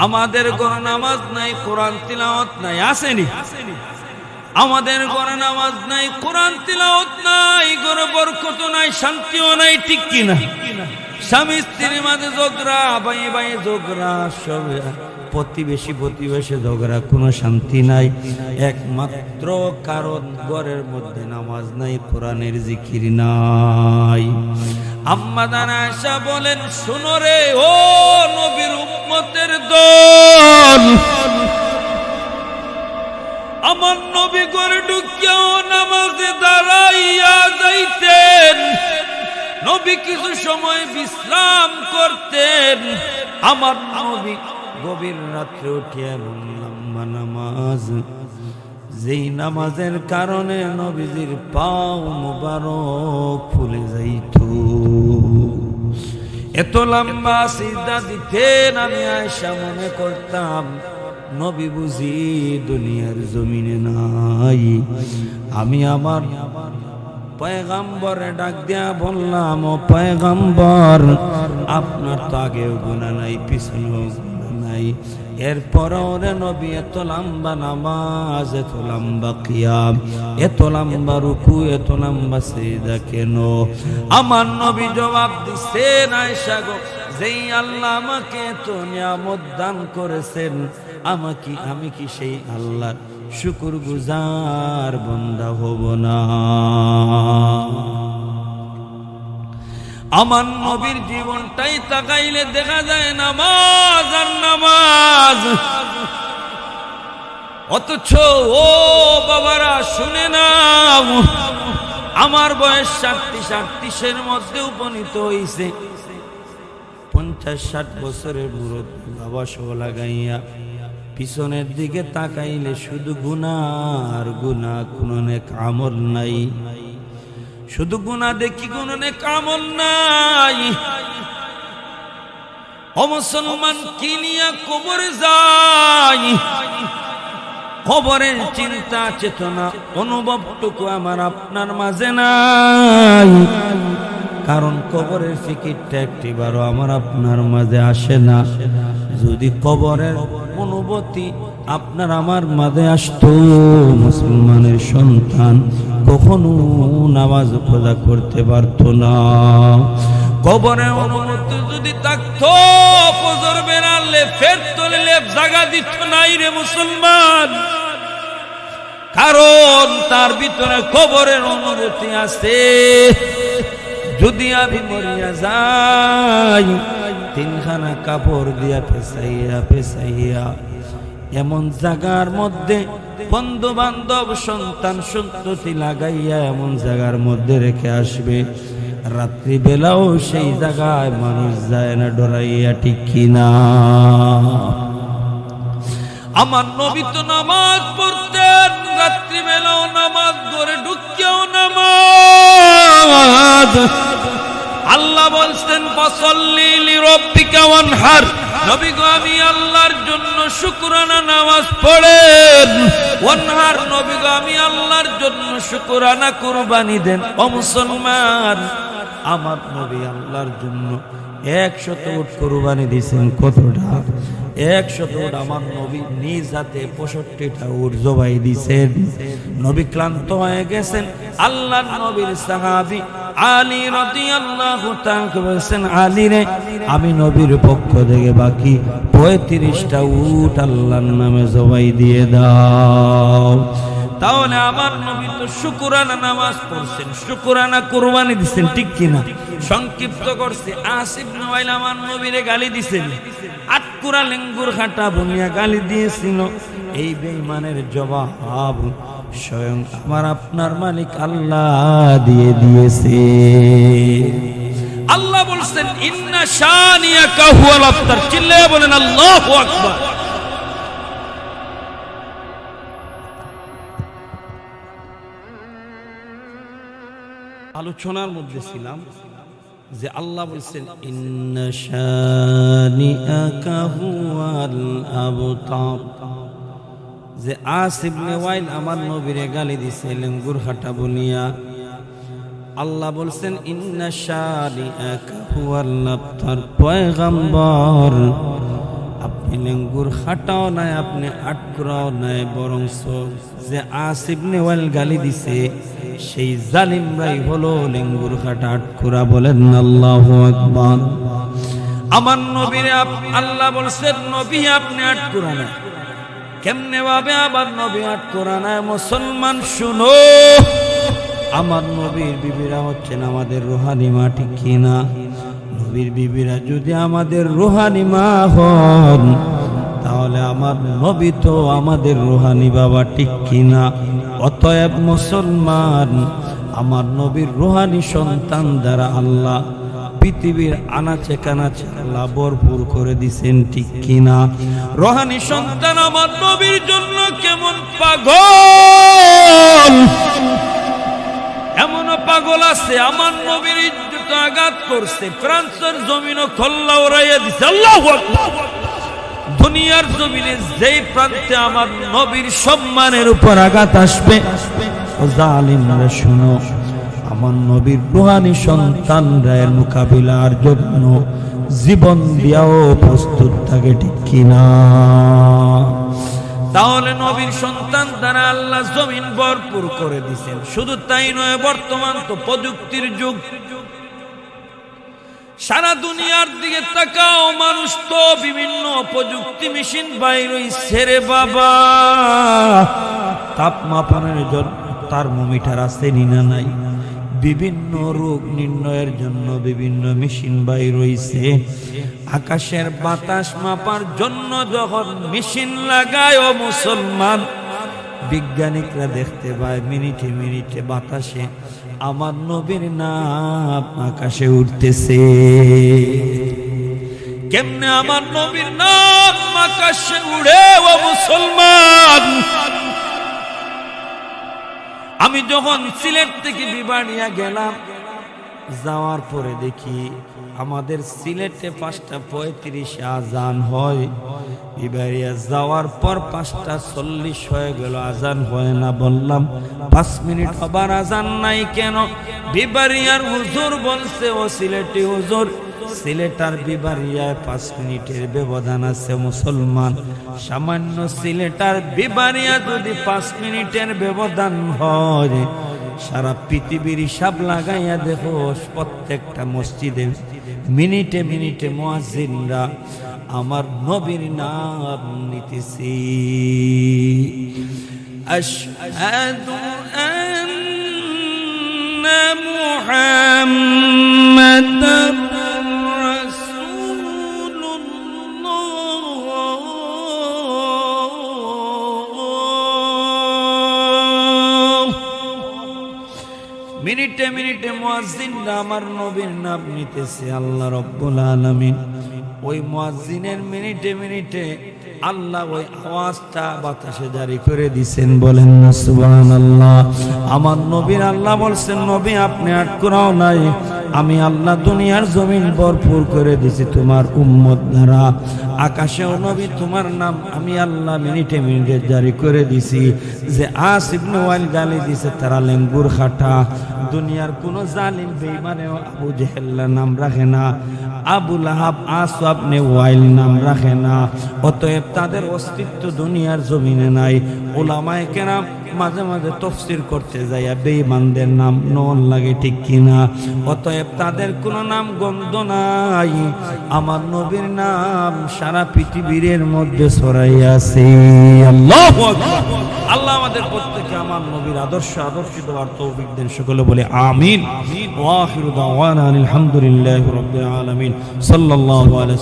আমাদের ঘরে নামাজ নাই, কোরআন তিলাওয়াত নাই, আসেনি? আমাদের ঘরে নামাজ নাই, কোরআন তিলাওয়াত নাই, ঘরে বরকত নাই, শান্তিও নাই, ঠিক কিনা? স্বামী স্ত্রীর মাঝে ঝগড়া, ভাই ভাই ঝগড়া, সব প্রতিবেশী ঝগড়া, কোনো শান্তি নাই। একমাত্র কারণ ঘরের মধ্যে নামাজ নাই, কোরআনের জিকির নাই। আম্মা জান আয়েশা বলেন, শোনো রে ও নবীর উম্মতের দল, আমার নবী ঘরে ঢুকিয়াও নামাজে দাঁড়াইয়া যাইতেন, নবী কিছু সময় বিশ্রাম করতেন। আমার নবী গভীর রাত্রে উঠিয়া লম্বা নামাজ, যেই নামাজের কারণে নবীজির পাও মুবারক ফুলে যাইত। এত লম্বা সিজদা দিতেন, আমি আয়েশা মনে করতাম নবী বুঝি দুনিয়ার জমিনে নাই। আমি আমার পয়গম্বরে ডাক দিয়া বললাম, ও পয়গম্বর আপনার তো আগেও গুনাহ নাই, পিছনেও গুনাহ নাই। এরপরও রে নবী এত লম্বা নামাজ, এত লম্বা কিয়াম, এত লম্বা রুকু, এত লম্বা সিজদা কেন? আমার নবী জবাব দিছেন, আয়েশা গো, যেই আল্লাহ আমাকে এত নিয়ামত দান করেছেন, আমি কি সেই আল্লাহর শুকরগুজার বান্দা হব না? আমার নবীর জীবনটাই তাকাইলে দেখা যায় নামাজ আর নামাজ। অথচ ও বাবারা শুনে নাও, আমার বয়স 37-38-এর মধ্যে উপনীত হইছে। 50-60 বছরের মুরব্বী বাবা সহ লাগাইয়া পিছনের দিকে তাকাইলে শুধু গুনাহ আর গুনাহ, কোনো নেক আমল নাই। শুধু গুনাহ দেখি, কোনো নেক আমল নাই। ও মুসলমান, কি নিয়া কবরে যাই? কবরের চিন্তা চেতনা অনুভবটুকু আমার আপনার মাঝে নাই। কারণ কবরের ফিকিরটা একটিবারও আমার আপনার মাঝে আসে না। যদি কবরের অনুভূতি আপনার আমার মাঝে আসতো, মুসলমানের সন্তান কখনো নামাজ পড়া করতে পারতো না। কবরের অনুভূতি যদি থাকতো, ফজর বেরালে ফের তোলে জায়গা দিত নাই রে মুসলমান। কারণ তার ভিতরে কবরের অনুভূতি আছে। যদি আমি মরিয়া যাই, 3খানা কাপড় দিয়া পেছাইয়া এমন জায়গার মধ্যে বন্ধু বান্ধব সন্তান সন্ততি লাগাইয়া এমন জায়গার মধ্যে রেখে আসবে, রাত্রি বেলাও সেই জায়গায় মানুষ যায় না ডরাইয়া, ঠিক কিনা? আমার নবী তো নামাজ পড়তেন, রাত্রি বেলাও নামাজ, ঘরে ঢুকিয়াও নামাজ। আল্লাহ বলছেন, ফাসাল্লি লিরাব্বিকা ওয়ানহার, নবী গো আমি আল্লাহর জন্য শুকরানা নামাজ পড়েন। ওয়ানহার, নবী গো আমি আল্লাহর জন্য শুকরানা কুরবানি দেন। ও মুসলমান, আমার নবী আল্লাহর জন্য 100 উট কুরবানি দিয়েছেন। কতটা? 100 উট। আমার নবী নিজ হাতে 65টা উট জবাই দিয়েছেন। নবী ক্লান্ত হয়ে গেছেন। আল্লাহর নবীর সাহাবী আলী রাদিয়াল্লাহু তাআলা বলেছেন, আলী রে, আমি নবীর পক্ষ থেকে বাকি 35টা উট আল্লাহর নামে জবাই দিয়ে দাও। তাহলে আমার নবী তো শুকরানা নামাজ পড়ছেন, শুকরানা কুরবানি দিচ্ছেন, ঠিক কিনা? সংক্ষিপ্ত করছে, আসিফ ইবনে ওয়াইল আমার নবীরে গালি দিছেন, আটকুরা লেঙ্গুর খাটা বনিয়া গালি দিয়েছিল। এই বেঈমানের জবাব স্বয়ং আমার আপনার মালিক আল্লাহ দিয়ে দিয়েছে। আল্লাহ বলছেন, ইন্না শানিয়াকা হুয়াল আবতার। চিল্লায়ে বলেন আল্লাহু আকবার। আলোচনার মধ্যে ছিলাম যে আল্লাহ বলছেন, ইন্না শানিআকা হুয়াল আবতার। যে আসিফ ইবনে ওয়াইল আমার নবীরে গালি দিছে লেঙ্গুর হাঁটা বনিয়া। আল্লাহ বলছেন, ইন্না শানিআকা হুয়াল আবতার। পয়গম্বর, আপনি লেঙ্গুর হাঁটাও নাই, আপনি আটকুরাও নাই, বরং যে আসিফ ইবনে ওয়াইল গালি দিছে সেই জালিমরাই হলো লেঙ্গুর হাঁটা আটকুরা। বলেন আল্লাহু আকবার। আমার নবীরে আল্লাহ বলছেন, নবী আপনি আটকুরা না। কেমনে ভাবে আবার নবী আটকুরা না? মুসলমান শুনো, আমার নবীর বিবিরা হচ্ছেন আমাদের রুহানি মা, ঠিক কিনা? নবীর বিবিরা যদি আমাদের রুহানি মা হন, তাহলে আমার নবী তো আমাদের রুহানি বাবা, ঠিক কিনা? অতএব মুসলমান, আমার নবীর রুহানি সন্তান দ্বারা আল্লাহ পৃথিবীর আনাচে কানাচে আল্লাহ ভরপুর করে দিছেন, ঠিক কিনা? রুহানি সন্তান আমার নবীর জন্য কেমন পাগল! এমন পাগল আছে, আমার নবীর ইজ্জত আঘাত করছে, ফ্রান্সের জমিনও খল্লা উড়াইয়া দিছে। আল্লাহু আকবার। দুনিয়ার জমিনে যেই প্রান্তে আমার নবীর সম্মানের উপর আঘাত আসবে, ও জালিমরা শুনো, আমার নবীর রুহানি সন্তানরা এর মোকাবিলার জন্য জীবন দিয়াও প্রস্তুত থাকে, ঠিক কিনা? তাহলে নবীর সন্তান দ্বারা আল্লাহ জমিন ভরপুর করে দিয়েছেন। শুধু তাই নয়, বর্তমান তো প্রযুক্তির যুগ। সারা দুনিয়ার দিকে তাকাও, মানুষ তো বিভিন্ন প্রযুক্তি মেশিন বাইর হইছে রে বাবা। তাপমাপনের জন্য থার্মোমিটার আছে না নাই? বিভিন্ন রোগ নির্ণয়ের জন্য বিভিন্ন মেশিন বাইর হইছে। আকাশের বাতাস মাপার জন্য যখন মেশিন লাগায় ও মুসলমান, বিজ্ঞানিকরা দেখতে পায় মিনিটে মিনিটে বাতাসে আমার নবীর নাম আকাশে উঠতেছে। কেমনে আমার নবীর নাম আকাশে উড়ে ও মুসলমান? আমি যখন সিলেট থেকে বিবাড়িয়া গেলাম, যাওয়ার পরে দেখি আমাদের সিলেটে 5:35 আজান হয়। বিবাড়িয়া যাওয়ার পর 5:40 হয়ে গেল, আজান হয় না। বললাম 5 মিনিট আবার আজান নাই কেন? বিবাড়িয়ার হুজুর বলছে, ও সিলেটি হুজুর, সিলেটার বিবাড়িয়ায় 5 মিনিটের ব্যবধান আছে মুসলমান। সামান্য সিলেটার বিবাড়িয়া যদি 5 মিনিটের ব্যবধান হয়, সারা পৃথিবীর হিসাব লাগাইয়া দেখো, প্রত্যেকটা মসজিদে মিনিটে মিনিটে মুয়াজ্জিনরা আমার নবীর নাম নিতেছি। আশহাদু আন্না মুহাম্মাদার মিনিটে মিনিটে মুয়াজ্জিনরা আমার নবীর নাম নিতেছে। আল্লাহ রাব্বুল আলামিন ওই মুয়াজ্জিনের মিনিটে মিনিটে আল্লাহ ওই আওয়াজটা বাতাসে জারি করে দিয়েছেন। বলেন না সুবহানাল্লাহ। আমার নবীর আল্লাহ বলছেন, নবী আপনি আটকুরাও নাই, আমি আল্লাহ দুনিয়ার জমিন ভরপুর করে দিছি তোমার উম্মত দ্বারা। আকাশেও নবী তোমার নাম আমি আল্লাহ মিনিটে মিনিটে জারি করে দিছি। যে আস ইবনে ওয়াইল গালি দিছে তারা লেঙ্গুর খাটা। দুনিয়ার কোন জালিম বেঈমানেও আবু জেহেল নাম রাখে না, আবু লাহাব আস ইবনে ওয়াইল নাম রাখে না। অতএব তাদের অস্তিত্ব দুনিয়ার জমিনে নাই। উলামায়ে কেরাম মাঝে মাঝে তাফসীর করতে যাইয়া বেঈমানদের নাম নন লাগে, ঠিক কিনা? অতএব তাদের কোনো নাম গন্ধ নাই। আমার নবীর নাম সারা পৃথিবীর মধ্যে ছড়াইয়া আছে। আল্লাহু আকবার। আল্লাহ আমাদের প্রত্যেককে আমার নবীর আদর্শিত হওয়ার তৌফিক দেন। সকলে বলে আমিন। ওয়া আখিরু দাওয়ানা আলহামদুলিল্লাহি রাব্বিল আলামিন। সাল্লাল্লাহু আলাইহি